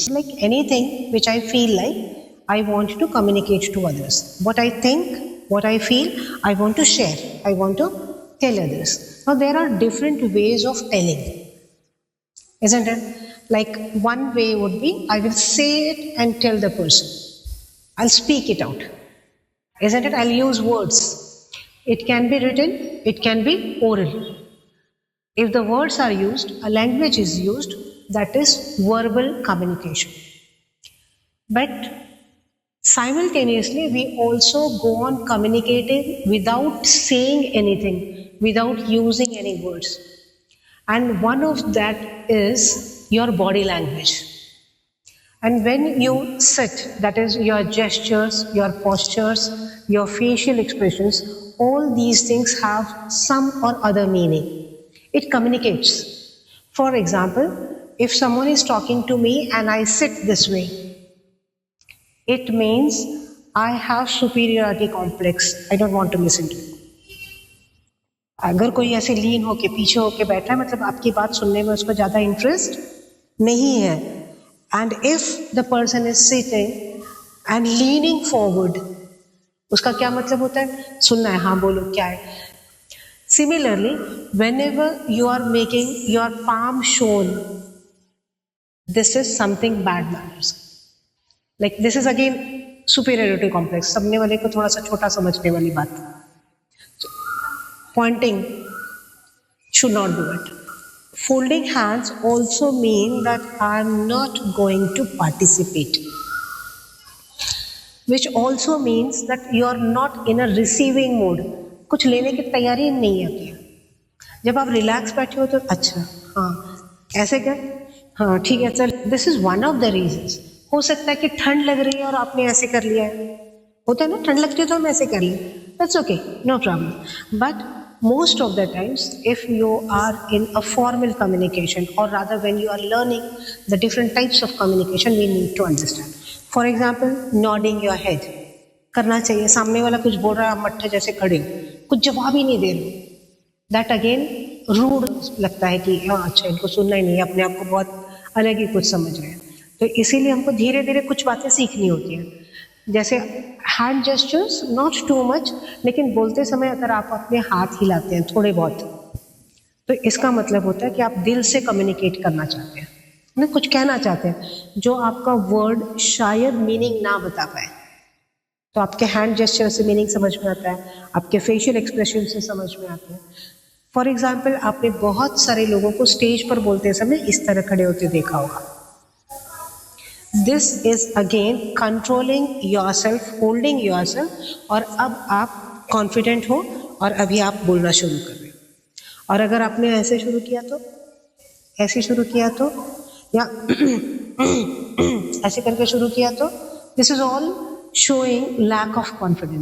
like anything which I feel like I want to communicate to others. What I think, what I feel, I want to share. I want to tell others. Now there are different ways of telling, isn't it? Like one way would be I will say it and tell the person. I'll speak it out. Isn't it? I'll use words. It can be written, it can be oral. If the words are used, a language is used, that is verbal communication. But simultaneously, we also go on communicating without saying anything, without using any words. And one of that is your body language. And when you sit, that is your gestures, your postures, your facial expressions, all these things have some or other meaning. It communicates. For example, if someone is talking to me and I sit this way, it means I have superiority complex. I don't want to listen to it. अगर कोई ऐसे लीन होके पीछे होके बैठा है मतलब आपकी बात सुनने में उसको ज़्यादा इंटरेस्ट नहीं है. And if the person is sitting and leaning forward, उसका क्या मतलब होता है? सुनना है, हाँ बोलो क्या है. Similarly, whenever you are making your palm shown, this is something bad manners. Like this is again superiority complex. समझने वाले को थोड़ा सा छोटा समझने वाली बात. Pointing should not do it. Folding hands also mean that I am not going to participate, which also means that you are not in a receiving mode. कुछ लेने की तैयारी नहीं है क्या? जब आप रिलैक्स बैठे हो तो अच्छा हाँ ऐसे क्या हाँ ठीक है चल. This is one of the reasons. हो सकता है कि ठंड लग रही है और आपने ऐसे कर लिया है. होता है ना, ठंड लगती है तो हम ऐसे कर लें. That's okay, no problem. But most of the times if you are in a formal communication or rather when you are learning the different types of communication we need to understand. For example, nodding your head करना चाहिए. सामने वाला कुछ बोल रहा है आप मट्ठे जैसे खड़े हो, कुछ जवाब ही नहीं दे रहे. दैट अगेन रूड लगता है कि हाँ अच्छा इनको सुनना ही नहीं है, अपने आप को बहुत अलग ही कुछ समझ रहे हैं. तो इसीलिए हमको धीरे धीरे कुछ बातें सीखनी होती हैं. जैसे hand gestures not too much, लेकिन बोलते समय अगर आप अपने हाथ हिलाते हैं थोड़े बहुत तो इसका मतलब होता है कि आप दिल से कम्युनिकेट करना चाहते हैं ना, कुछ कहना चाहते हैं जो आपका वर्ड शायद मीनिंग ना बता पाए. तो आपके हैंड जेस्चर से मीनिंग समझ में आता है, आपके फेशियल एक्सप्रेशन से समझ में आते हैं. फॉर एग्जाम्पल, आपने बहुत सारे लोगों को स्टेज पर बोलते समय इस तरह खड़े होते देखा होगा. This is again controlling your self, holding your self. और अब आप कॉन्फिडेंट हो और अभी आप बोलना शुरू कर रहे हो. और अगर आपने ऐसे शुरू किया तो ऐसे शुरू किया तो या ऐसे करके शुरू किया तो this is all showing lack of confidence.